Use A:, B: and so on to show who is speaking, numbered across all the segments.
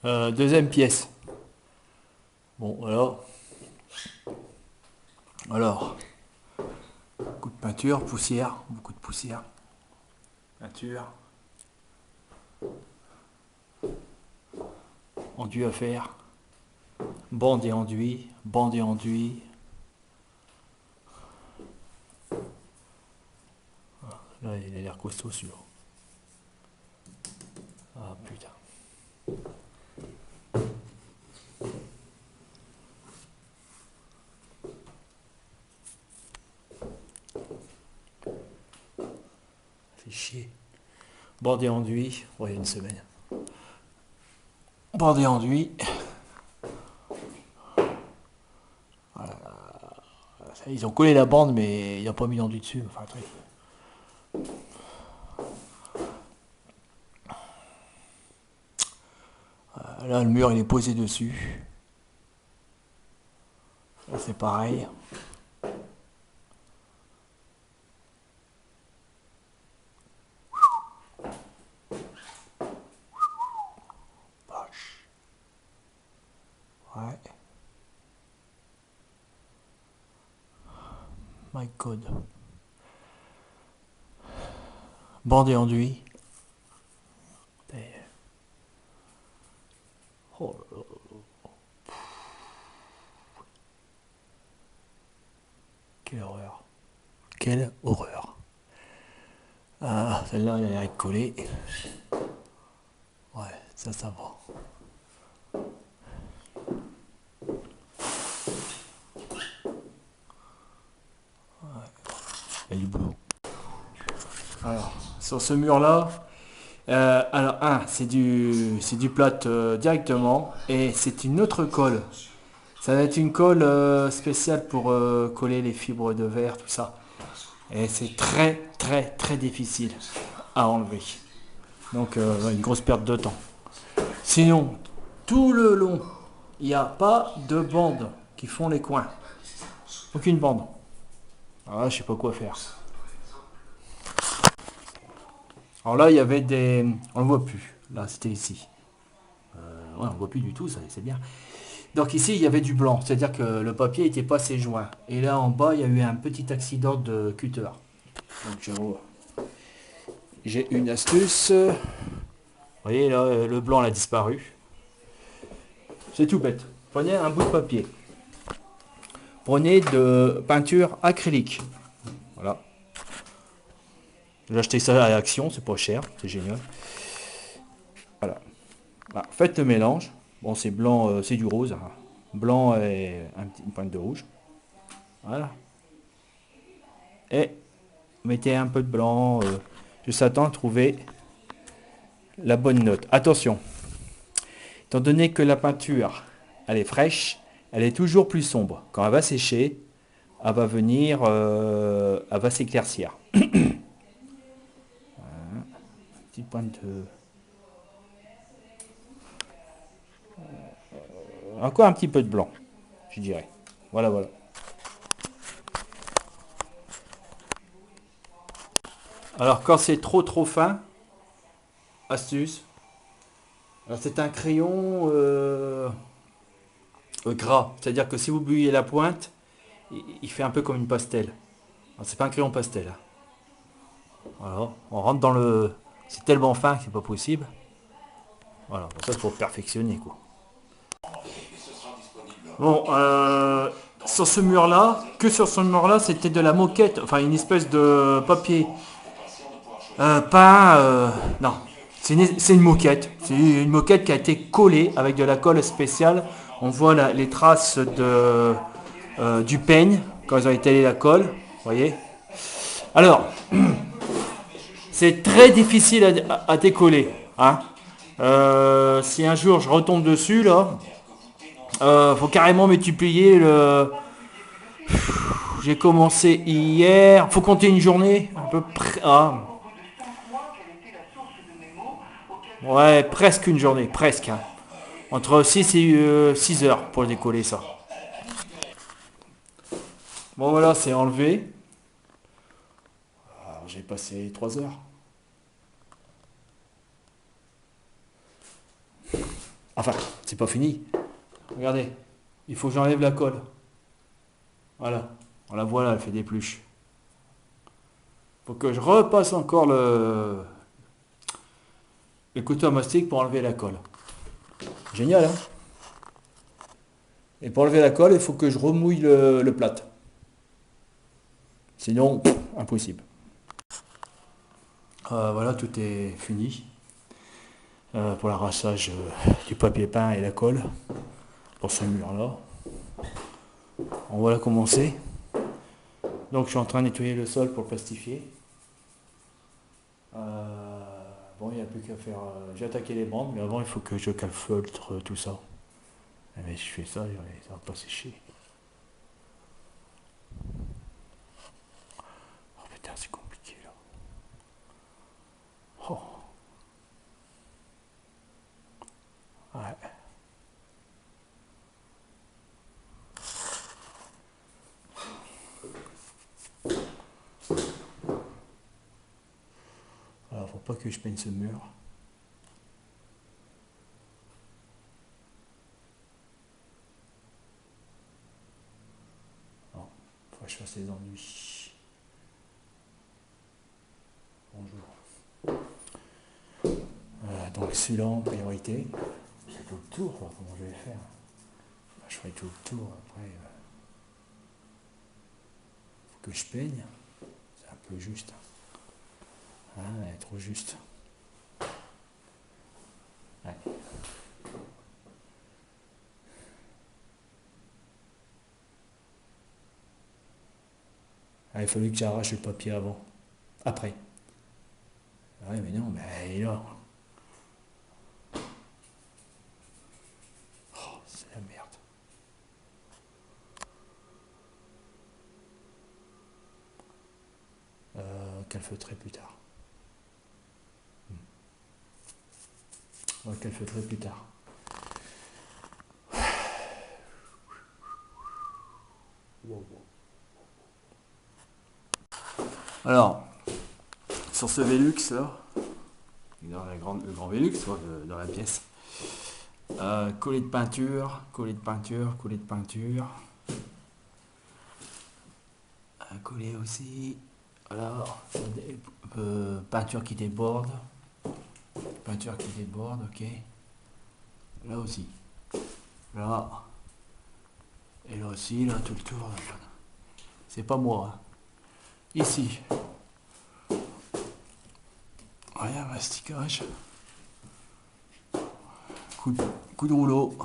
A: Deuxième pièce. Bon, alors, beaucoup de peinture, poussière, beaucoup de poussière. Peinture. Enduit à faire. Bande et enduit, bande et enduit. Là, il a l'air costaud celui-là. Ah putain. Fait chier. Bande et enduit, ouais, une semaine. Bande et enduit. Ils ont collé la bande, mais il n'y a pas mis d'enduit dessus. Enfin, truc. Là, le mur, il est posé dessus. Là, c'est pareil. Vache. Ouais. My God. Bande et enduit. Oh là là. Quelle horreur. Quelle horreur. Ah, celle-là, elle a l'air collée. Ouais, ça va. Il y a du boulot. Alors, sur ce mur-là, alors, c'est du plâtre directement, et c'est une autre colle. Ça va être une colle spéciale pour coller les fibres de verre, tout ça. Et c'est très, très, très difficile à enlever. Donc, une grosse perte de temps. Sinon, tout le long, il n'y a pas de bandes qui font les coins. Aucune bande. Ah, je sais pas quoi faire. Alors là, il y avait des... On ne le voit plus. Là, c'était ici. Ouais, on ne voit plus du tout, ça, c'est bien. Donc ici, il y avait du blanc. C'est-à-dire que le papier n'était pas assez joint. Et là, en bas, il y a eu un petit accident de cutter. Donc, j'ai une astuce. Vous voyez, là, le blanc a disparu. C'est tout bête. Prenez un bout de papier. Prenez de peinture acrylique. Voilà. J'ai acheté ça à Action, c'est pas cher, c'est génial. Voilà. Bah, faites le mélange. Bon, c'est blanc, c'est du rose, hein. Blanc et une pointe de rouge. Voilà. Et mettez un peu de blanc. Juste à temps de trouver la bonne note. Attention, étant donné que la peinture, elle est fraîche, elle est toujours plus sombre. Quand elle va sécher, elle va s'éclaircir. Petite pointe de... Encore un petit peu de blanc, je dirais. Voilà, voilà. Alors quand c'est trop trop fin, astuce. Alors c'est un crayon gras, c'est-à-dire que si vous bouillez la pointe, il fait un peu comme une pastel. Alors, c'est pas un crayon pastel, hein. Voilà, on rentre dans le... C'est tellement fin que c'est pas possible. Voilà, pour ça il faut perfectionner quoi. Bon, sur ce mur-là, que sur ce mur-là, c'était de la moquette, enfin une espèce de papier peint. Non, c'est une moquette. C'est une moquette qui a été collée avec de la colle spéciale. On voit les traces du peigne quand ils ont étalé la colle. Vous voyez. Alors, c'est très difficile à décoller, hein. Si un jour je retombe dessus, là, faut carrément multiplier le. J'ai commencé hier. Faut compter une journée, à peu près. Ah, ouais, presque une journée, presque, hein. Entre 6 et 6 heures pour décoller ça. Bon voilà, c'est enlevé. Alors, j'ai passé 3 heures. Enfin, c'est pas fini. Regardez, il faut que j'enlève la colle. Voilà, on la voit là, elle fait des pluches. Faut que je repasse encore le couteau à mastic pour enlever la colle. Génial, hein? Et pour enlever la colle, il faut que je remouille le plâtre. Sinon, impossible. Voilà, tout est fini. Pour l'arrassage du papier peint et la colle. Pour ce mur-là. On va la commencer. Donc je suis en train de nettoyer le sol pour le plastifier. Bon, il n'y a plus qu'à faire... j'ai attaqué les bandes, mais avant il faut que je calfeutre tout ça. Mais je fais ça, ça va pas sécher. Oh putain, c'est compliqué là. Oh. Ouais. Alors, faut pas que je peigne ce mur. Non, faut que je fasse les ennuis. Bonjour. Voilà, donc celui-là en priorité. C'est tout le tour, quoi. Comment je vais faire? Je ferai tout le tour après. Faut que je peigne. C'est un peu juste. Ah, elle est trop juste. Ouais. Ah, il fallait que j'arrache le papier avant. Après. Ah ouais, mais non, mais il est là. Oh, c'est la merde. Calfeutrer plus tard. On va calfeutrer plus tard. Alors, sur ce Velux là, dans le grand Velux, dans la pièce, collet de peinture, collet de peinture, collet de peinture. Un collet aussi. Alors, peinture qui déborde. Peinture qui déborde, ok. Là aussi. Là. Et là aussi, là, tout le tour. C'est pas moi. Hein. Ici. Rien, masticage. Coup de rouleau.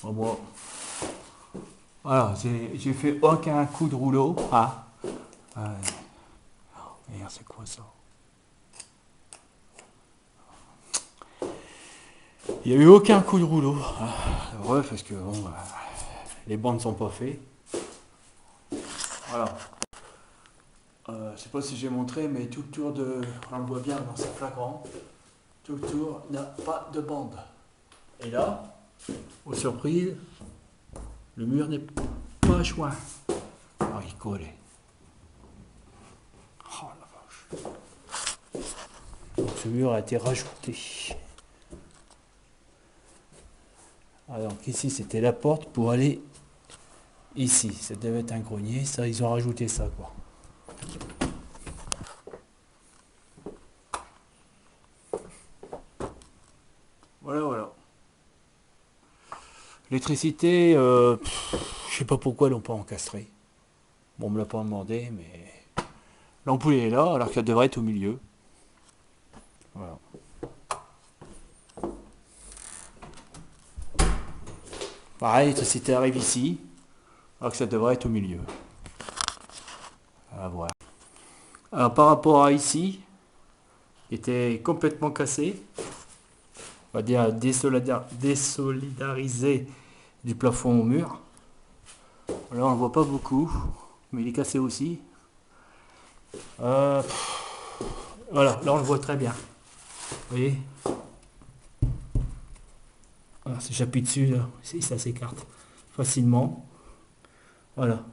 A: Pas moi. Voilà, j'ai fait aucun coup de rouleau. Ah. Merde, c'est quoi ça? Il n'y a eu aucun coup de rouleau. Heureux parce que bon, les bandes ne sont pas faites. Voilà. Je sais pas si j'ai montré, mais tout le tour de... On le voit bien dans sa flagrant. Tout le tour n'a pas de bande. Et là, aux surprises, le mur n'est pas joint. Ah, il collait. Oh la vache. Donc ce mur a été rajouté. Alors ici c'était la porte pour aller ici. Ça devait être un grenier. Ça, ils ont rajouté ça quoi. Voilà, voilà. L'électricité, je sais pas pourquoi ils l'ont pas encastré. Bon, on me l'a pas demandé, mais l'ampoule est là alors qu'elle devrait être au milieu. Voilà. Pareil, l'électricité arrive ici alors que ça devrait être au milieu. À voir. Alors par rapport à ici, qui était complètement cassé, on va dire désolidarisé du plafond au mur. Là on ne voit pas beaucoup, mais il est cassé aussi. Voilà, là on le voit très bien. Vous voyez? Voilà, si j'appuie dessus, là, ça s'écarte facilement. Voilà.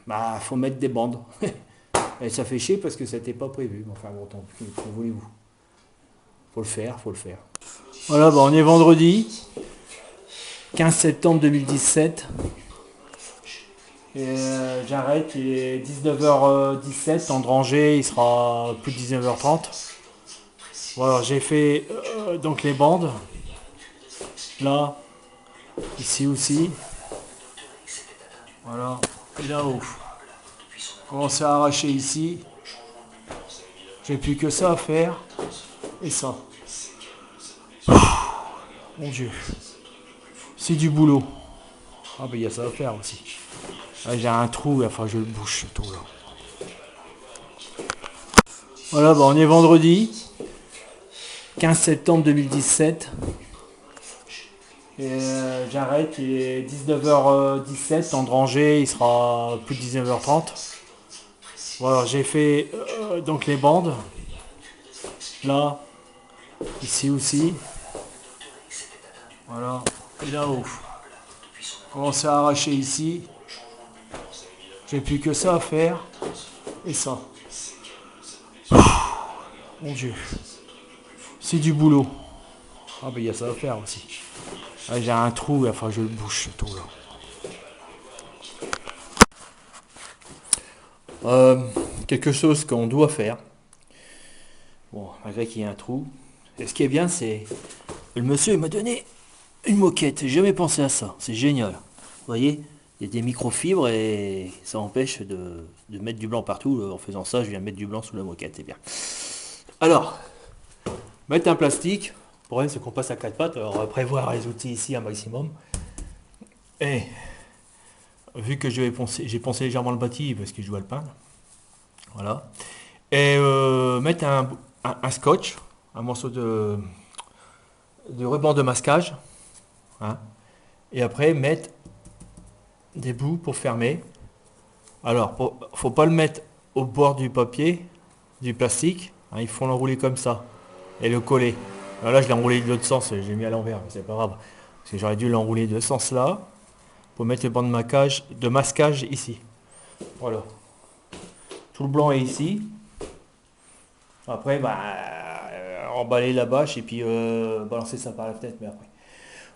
A: Bah, faut mettre des bandes. Et ça fait chier parce que ça n'était pas prévu. Mais enfin bon, tant pis, que voulez-vous? Faut le faire, faut le faire. Voilà, on est vendredi, 15 septembre 2017. Et j'arrête, il est 19h17, en Drangé, il sera plus de 19h30. Voilà, j'ai fait donc les bandes, là, ici aussi, voilà, et là-haut. Commencer à arracher ici, j'ai plus que ça à faire, et ça. Mon Dieu, c'est du boulot. Ah ben il y a ça à faire aussi. Là, j'ai un trou, enfin je le bouche ce trou là. Voilà, on est vendredi, 15 septembre 2017. Et j'arrête, il est 19h17, en Drangé, il sera plus de 19h30. Voilà, j'ai fait donc les bandes, là, ici aussi, voilà, et là-haut. Commencer à arracher ici, j'ai plus que ça à faire, et ça. Mon Dieu, c'est du boulot. Ah ben il y a ça à faire aussi. Là, j'ai un trou, enfin je le bouche ce trou là. 'Quelque chose qu'on doit faire. Bon, malgré qu'il y ait un trou. Et ce qui est bien, c'est... Le monsieur il m'a donné une moquette. J'ai jamais pensé à ça. C'est génial. Vous voyez, il y a des microfibres et ça empêche de mettre du blanc partout. En faisant ça, je viens mettre du blanc sous la moquette. C'est bien. Alors, mettre un plastique. Le problème, c'est qu'on passe à quatre pattes. Alors, on va prévoir les outils ici un maximum. Et vu que j'ai poncé légèrement le bâti parce que je dois le peindre. Voilà. Et mettre un scotch, un morceau de ruban de masquage. Hein, et après mettre des bouts pour fermer. Alors, faut pas le mettre au bord du papier, du plastique. Hein, il faut l'enrouler comme ça et le coller. Alors là, je l'ai enroulé de l'autre sens, j'ai mis à l'envers, mais c'est pas grave. Parce que j'aurais dû l'enrouler de ce sens là pour mettre le banc de masquage ici. Voilà. Tout le blanc est ici. Après, emballer la bâche et puis balancer ça par la fenêtre. Mais après.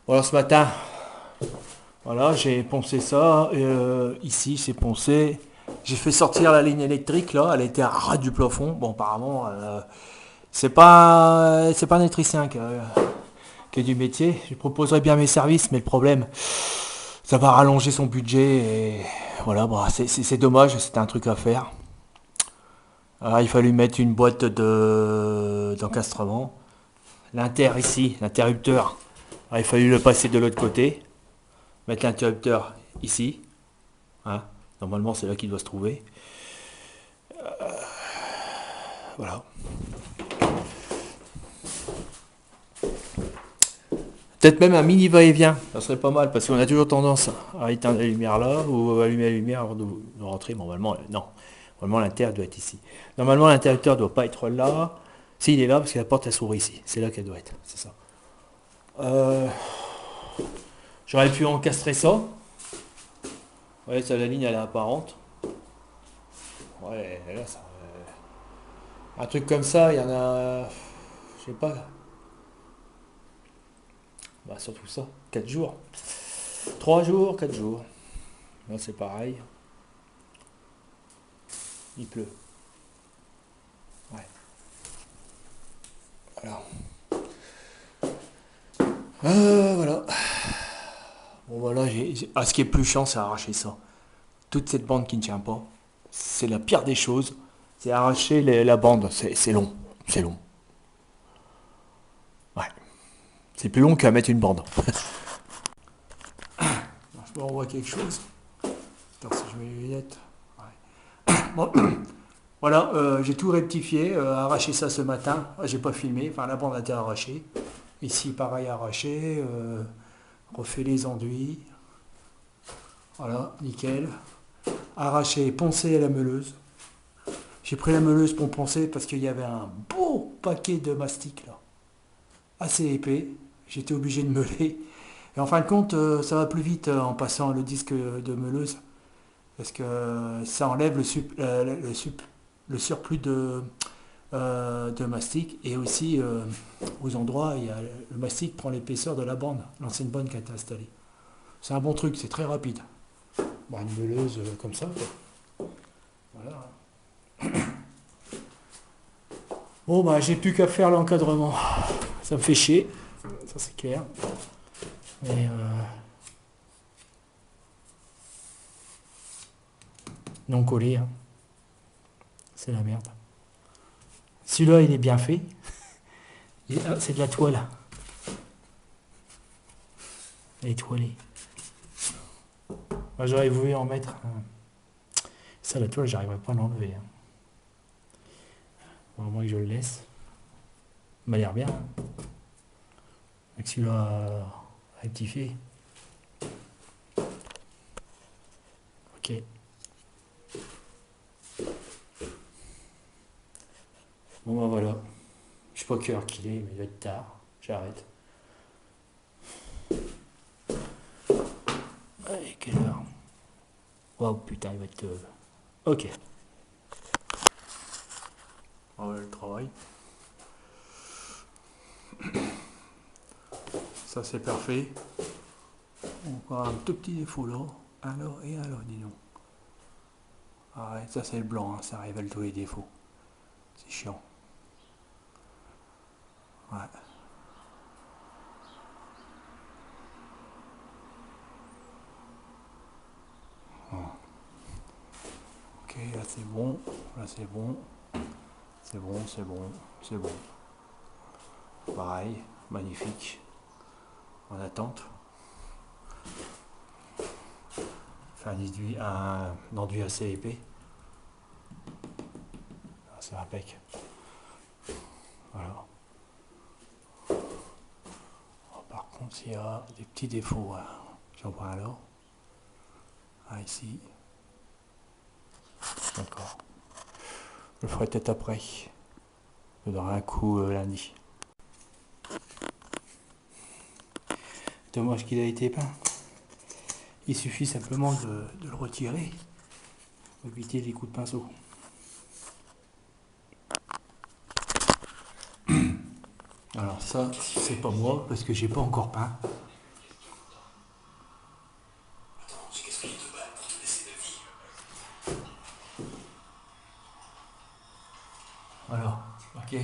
A: Voilà, ce matin, voilà, j'ai poncé ça. Ici, j'ai poncé. J'ai fait sortir la ligne électrique là. Elle était à ras du plafond. Bon, apparemment, c'est pas un électricien qui est du métier. Je proposerais bien mes services, mais le problème, ça va rallonger son budget. Et voilà, c'est dommage. C'était un truc à faire. Alors, il fallu mettre une boîte d'encastrement. Ici, l'interrupteur. Alors, il fallu le passer de l'autre côté. Mettre l'interrupteur ici. Hein. Normalement, c'est là qu'il doit se trouver. Voilà. Peut-être même un mini va-et-vient. Ça serait pas mal parce qu'on a toujours tendance à éteindre la lumière là ou à allumer la lumière avant de rentrer. Normalement, non. Normalement, l'interrupteur doit être ici. Normalement, l'interrupteur ne doit pas être là. Si, il est là parce que la porte, elle s'ouvre ici. C'est là qu'elle doit être. C'est ça. J'aurais pu encastrer ça. Ouais, ça, la ligne, elle est apparente. Ouais, là, ça... un truc comme ça, il y en a... Je sais pas. Surtout ça. 4 jours. 3 jours, 4 jours. Là, c'est pareil. Il pleut. Ouais. Voilà. Voilà. Bon voilà, ce qui est plus chiant, c'est arracher ça. Toute cette bande qui ne tient pas, c'est la pire des choses. C'est arracher la bande, c'est long. C'est long. Ouais. C'est plus long qu'à mettre une bande. Je me renvoie quelque chose. Attends, si je mets les lunettes. Ouais. Bon. Voilà, j'ai tout rectifié, arraché ça ce matin. J'ai pas filmé, enfin la bande a été arrachée. Ici, pareil, arraché. Refait les enduits. Voilà, nickel. Arraché, poncé à la meuleuse. J'ai pris la meuleuse pour poncer parce qu'il y avait un beau paquet de mastic là. Assez épais. J'étais obligé de meuler. Et en fin de compte, ça va plus vite en passant le disque de meuleuse. Parce que ça enlève le sup. le surplus de mastic, et aussi aux endroits, le mastic prend l'épaisseur de la bande, l'ancienne bande qui a été installée. C'est un bon truc, c'est très rapide. Bon, une meuleuse comme ça, quoi. Voilà. Bon, bah, j'ai plus qu'à faire l'encadrement. Ça me fait chier, ça c'est clair. Mais non collé, hein. C'est la merde. Celui-là, il est bien fait. C'est de la toile. Elle est étoilée. Moi, j'aurais voulu en mettre. Ça, la toile, j'arriverai pas à l'enlever. Hein. Bon, au moins que je le laisse. Il m'a l'air bien. Avec celui-là rectifié. Ok. Bon, bah voilà. Je sais pas quelle heure qu'il est, mais il doit être tard. J'arrête. Allez, quelle heure? Oh putain, il va être... Ok. Ah ouais, le travail. Ça c'est parfait. Encore un tout petit défaut là. Alors et alors, dis donc. Ah ouais, ça c'est le blanc, hein, ça révèle tous les défauts. C'est chiant. Ouais. Ok, là c'est bon. Là c'est bon. C'est bon, c'est bon, c'est bon. Pareil, magnifique. En attente. Faire un enduit assez épais. Ah, c'est impec. Voilà. Oh, par contre, il y a des petits défauts. Hein. J'en prends un là. Ah, ici. D'accord. Je le ferai peut-être après. Je donnerai un coup lundi. Dommage qu'il a été peint. Il suffit simplement de le retirer pour éviter les coups de pinceau. Alors ça, c'est pas moi parce que j'ai pas encore peint. Voilà, ok.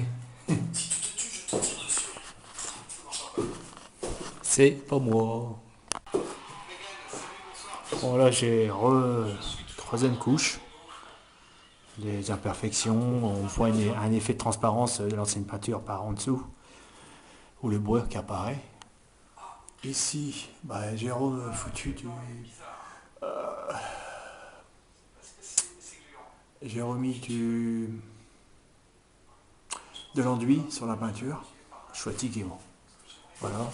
A: C'est pas moi. Bon là j'ai troisième couche. Des imperfections, on voit un effet de transparence de l'ancienne peinture par en dessous, ou le beurre qui apparaît. Ici, bah, j'ai foutu j'ai remis de l'enduit sur la peinture. Je suis fatigué, moi. Voilà.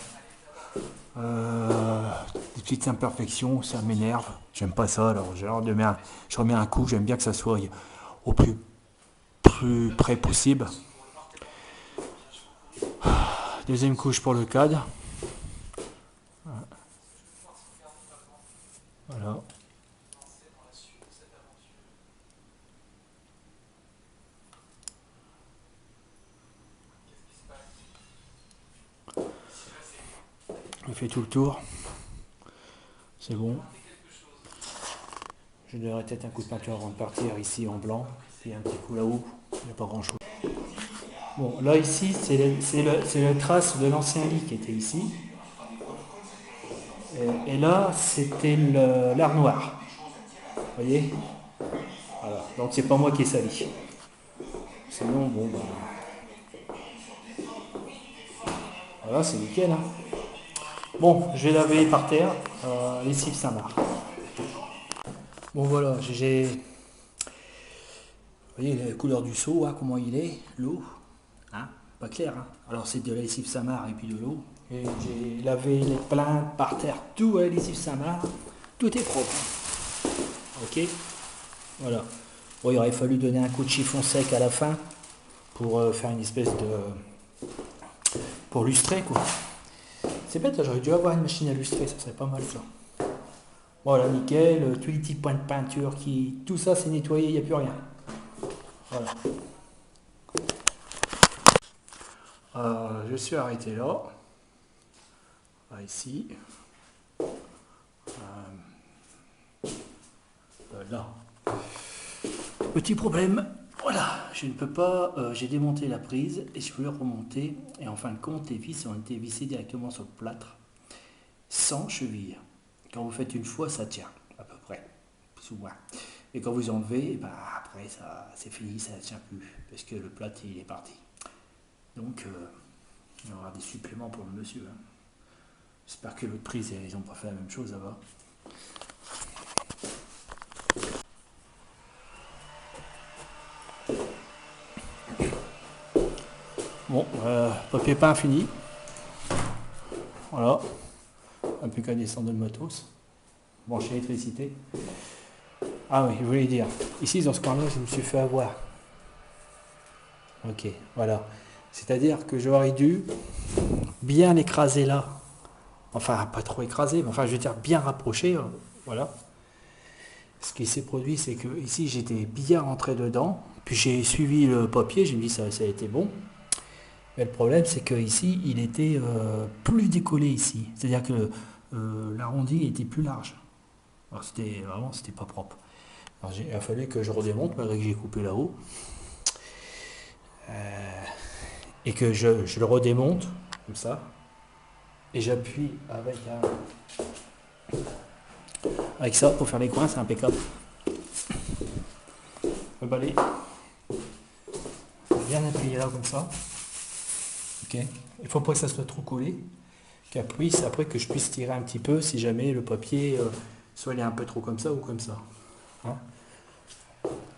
A: Des petites imperfections, ça m'énerve. J'aime pas ça, alors je remets un coup, j'aime bien que ça soit au plus près possible. Deuxième couche pour le cadre. Voilà. On fait tout le tour. C'est bon. Je donnerai peut-être un coup de peinture avant de partir ici en blanc. Et un petit coup là-haut. Il n'y a pas grand chose. Bon, là ici, c'est la trace de l'ancien lit qui était ici. Et là, c'était l'armoire. Vous voyez? Voilà. Donc c'est pas moi qui ai sali. Sinon, bon, bah. Voilà, c'est nickel. Hein. Bon, je vais laver par terre. Lessive Saint-Marc. Bon, voilà, j'ai. Vous voyez la couleur du seau, hein, comment il est, l'eau. Hein, pas clair. Hein. Alors c'est de la lessive Saint-Marc et puis de l'eau. Et j'ai lavé les plaintes par terre, tout à la lessive Saint-Marc. Tout est propre. Hein. Ok. Voilà. Bon, il aurait fallu donner un coup de chiffon sec à la fin pour faire une espèce de. Pour lustrer, quoi. C'est bête, j'aurais dû avoir une machine à lustrer, ça serait pas mal ça. Voilà, nickel, tous les petits points de peinture, tout ça c'est nettoyé, il n'y a plus rien. Voilà. Je suis arrêté là. Ici. Là. Petit problème. Voilà, je ne peux pas, j'ai démonté la prise et je voulais remonter. Et en fin de compte, les vis ont été vissées directement sur le plâtre, sans cheville. Quand vous faites une fois, ça tient, à peu près, plus ou moins. Et quand vous enlevez, ben, après, ça, c'est fini, ça ne tient plus, parce que le plâtre, il est parti. Donc, il y aura des suppléments pour le monsieur. Hein. J'espère que l'autre prise, ils n'ont pas fait la même chose là-bas. Bon, papier peint fini. Voilà. Un peu qu'à descendre le matos. Brancher l'électricité. Ah oui, je voulais dire. Ici, dans ce coin-là, je me suis fait avoir. Ok, voilà. C'est-à-dire que j'aurais dû bien l'écraser là. Enfin, pas trop écraser, mais enfin, je veux dire bien rapproché. Voilà. Ce qui s'est produit, c'est que ici, j'étais bien rentré dedans. Puis j'ai suivi le papier, j'ai dit ça a été bon. Mais le problème, c'est que ici, il était plus décollé ici. C'est-à-dire que l'arrondi était plus large. Alors c'était vraiment, c'était pas propre. Alors il a fallu que je redémonte, malgré que j'ai coupé là-haut. Et que je le redémonte, comme ça. Et j'appuie avec ça pour faire les coins, c'est impeccable. Le balai. Bien appuyer là, comme ça. Ok. Il ne faut pas que ça soit trop collé. Après que je puisse tirer un petit peu si jamais le papier soit il est un peu trop comme ça ou comme ça. Hein.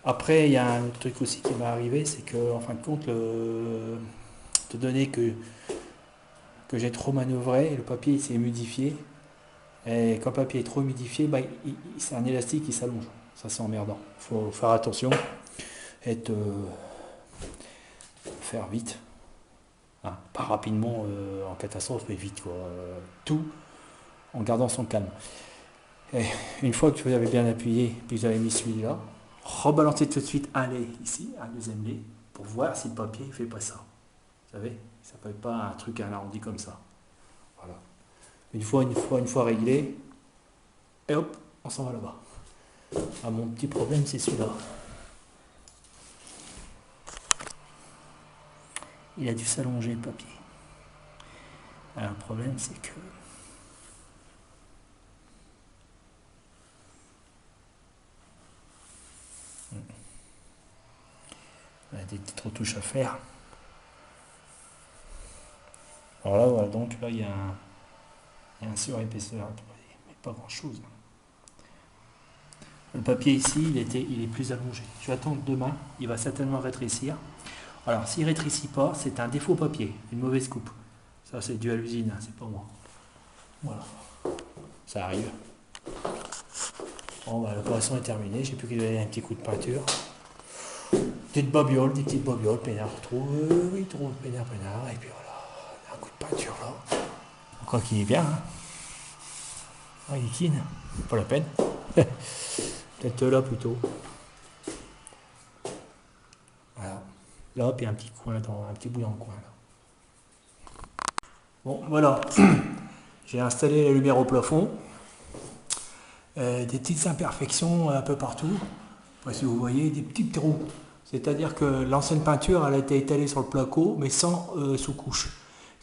A: Après, il y a un autre truc aussi qui m'est arrivé, c'est que en fin de compte, étant donné que j'ai trop manœuvré, le papier s'est humidifié. Et quand le papier est trop humidifié, bah, c'est un élastique qui s'allonge. Ça, c'est emmerdant. Il faut faire attention. Faire vite. Hein, pas rapidement en catastrophe, mais vite. Quoi. Tout en gardant son calme. Et une fois que vous avez bien appuyé, puis vous avez mis celui-là, rebalancez tout de suite un lait ici, un deuxième lait, pour voir si le papier ne fait pas ça. Vous savez, ça ne fait pas un truc à un arrondi comme ça. Voilà. Une fois réglé, et hop, on s'en va là-bas. Ah, mon petit problème, c'est celui-là. Il a dû s'allonger le papier. Alors, le problème, c'est que il y a des petites retouches à faire. Alors là, voilà, donc là, il y a un surépaisseur, mais pas grand-chose. Le papier ici, il est plus allongé. Je vais attendre demain, il va certainement rétrécir. Alors, s'il ne rétrécit pas, c'est un défaut papier, une mauvaise coupe. Ça, c'est dû à l'usine, c'est pas moi. Voilà, ça arrive. Bon, bah, l'opération est terminée, j'ai plus qu'à donner un petit coup de peinture. Des petites babioles, peinard, oui, trop peinard, et puis voilà, un coup de peinture là. Quoi qu'il est bien, hein. Ah, il est clean, pas la peine. Peut-être là plutôt. Voilà. Là, puis un petit bout dans le coin. Là. Bon, voilà. J'ai installé la lumière au plafond. Des petites imperfections un peu partout. Si vous voyez, des petits trous. C'est-à-dire que l'ancienne peinture, elle a été étalée sur le placo, mais sans sous-couche.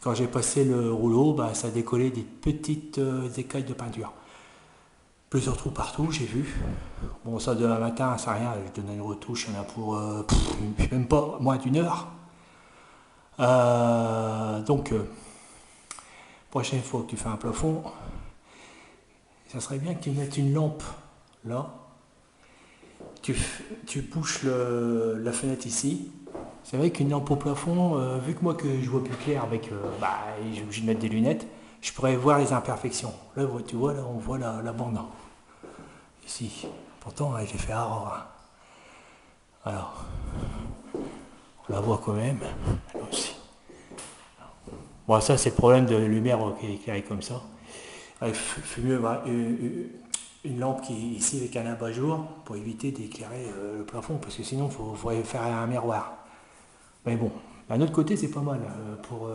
A: Quand j'ai passé le rouleau, bah, ça a décollé des petites écailles de peinture. Plusieurs trous partout, j'ai vu. Bon, ça demain matin, ça rien, je donne une retouche, il y en a pour même pas moins d'une heure. Donc, prochaine fois que tu fais un plafond, ça serait bien que tu mettes une lampe là. Tu bouches la fenêtre ici. C'est vrai qu'une lampe au plafond, vu que moi que je vois plus clair avec, je suis obligé de mettre des lunettes, je pourrais voir les imperfections. Là, tu vois, là, on voit la bande. Ici. Pourtant, j'ai fait rare. Alors, on la voit quand même. Là aussi. Bon, ça, c'est le problème de la lumière qui est éclairée comme ça. Il fait mieux une lampe qui est ici avec un abat-jour pour éviter d'éclairer le plafond, parce que sinon il faudrait faire un miroir. Mais bon, d'un autre côté, c'est pas mal pour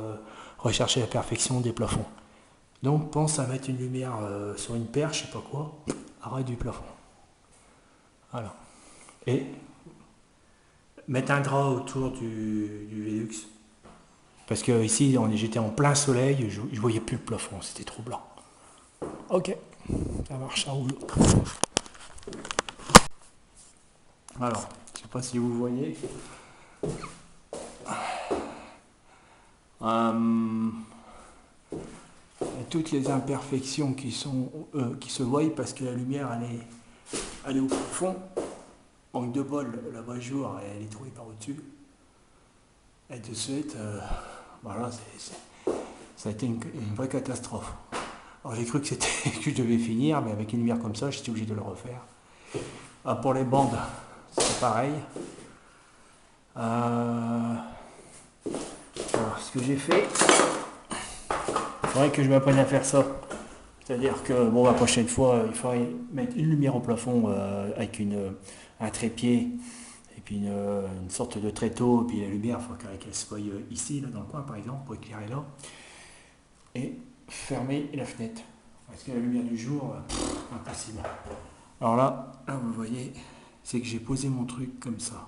A: rechercher la perfection des plafonds. Donc pense à mettre une lumière sur une perche, je sais pas quoi, arrêt du plafond. Voilà. Et mettre un drap autour du Velux. Parce que ici, j'étais en plein soleil, je voyais plus le plafond, c'était trop blanc. Ok, ça marche, ça roule. Alors, je sais pas si vous voyez. Toutes les imperfections qui se voient parce que la lumière elle est au fond. Manque de bol, la voie jour elle est trouée par au-dessus. Et de suite, voilà, ça a été une vraie catastrophe. Alors j'ai cru que que je devais finir, mais avec une lumière comme ça, j'étais obligé de le refaire. Pour les bandes, c'est pareil. Alors, ce que j'ai fait, il faudrait que je m'apprenne à faire ça. C'est-à-dire que bon, la prochaine fois, il faudrait mettre une lumière au plafond avec un trépied et puis une sorte de tréteau, et puis la lumière, il faut qu'elle soit ici, là, dans le coin par exemple, pour éclairer là. Et fermer la fenêtre. Parce que la lumière du jour, impossible. Alors là, vous voyez, c'est que j'ai posé mon truc comme ça.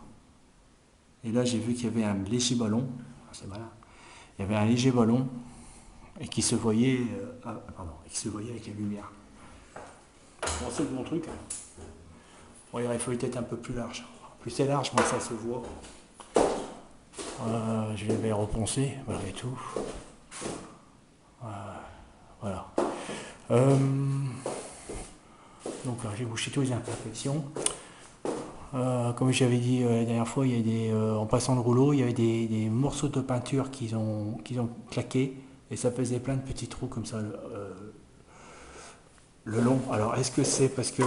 A: Et là, j'ai vu qu'il y avait un léger ballon. C'est malin. Il y avait un léger ballon et qui se voyait, qui se voyait avec la lumière. Bon, c'est mon truc. Bon, il aurait fallu être un peu plus large. Plus c'est large, moins ça se voit. Je vais repenser malgré tout. Voilà. Donc là, j'ai bouché toutes les imperfections. Comme j'avais dit la dernière fois, il y a en passant le rouleau, il y avait des morceaux de peinture qu'ils ont claqué et ça faisait plein de petits trous comme ça le long. Alors est-ce que c'est parce que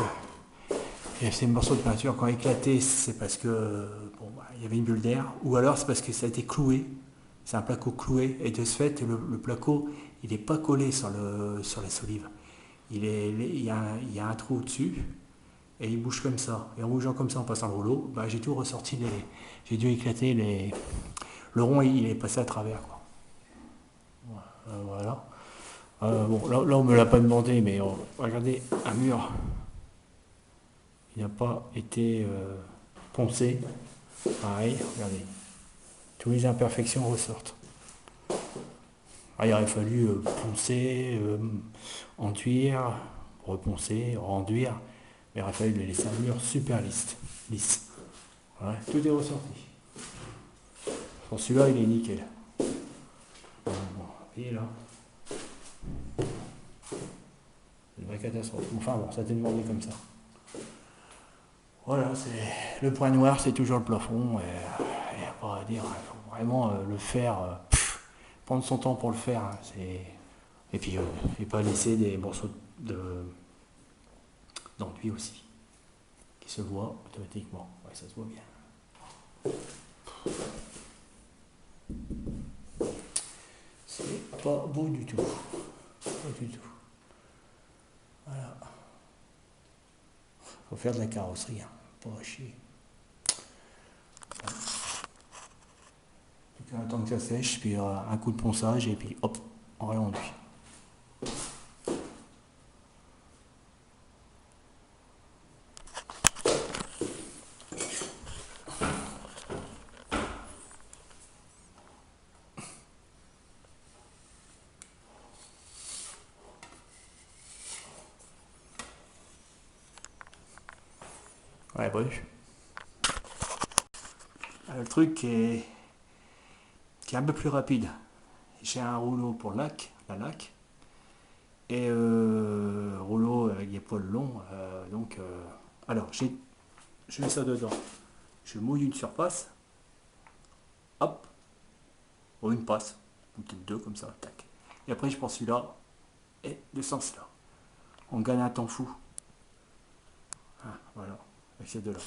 A: ces morceaux de peinture quand éclaté, c'est parce que il y avait une bulle d'air, ou alors c'est parce que ça a été cloué. C'est un placo cloué et de ce fait le placo il n'est pas collé sur la solive. Il y a un trou au-dessus. Et il bouge comme ça. Et en bougeant comme ça, en passant le rouleau, j'ai tout ressorti. J'ai dû éclater le rond, il est passé à travers. Quoi. Voilà. Bon, là, on ne me l'a pas demandé, mais regardez, un mur, il n'a pas été poncé. Pareil, regardez. Toutes les imperfections ressortent. Il aurait fallu poncer, enduire, reponcer, renduire. Mais il aurait fallu laisser un mur super lisse. Ouais, tout est ressorti. Pour celui-là, il est nickel. Bon, et là, c'est une vraie catastrophe. Enfin bon, ça a été demandé comme ça. Voilà, c'est le point noir, c'est toujours le plafond. Il n'y a pas à dire, il faut vraiment le faire, prendre son temps pour le faire. Hein, et puis, et pas laisser des morceaux d'enduit aussi. Qui se voit automatiquement. Ouais, ça se voit bien. C'est pas beau du tout. Pas du tout. Voilà. Faut faire de la carrosserie, hein. Pas à chier. On attend que ça sèche, puis un coup de ponçage, et puis hop, on réenduit. Ouais, bref. Le truc qui est un peu plus rapide. J'ai un rouleau pour la laque, et rouleau avec des poils longs. Alors, je mets ça dedans. Je mouille une surface, hop, ou une passe, ou peut-être deux comme ça, tac. Et après, je prends celui-là et le sens là. On gagne un temps fou. Voilà, avec ces deux-là.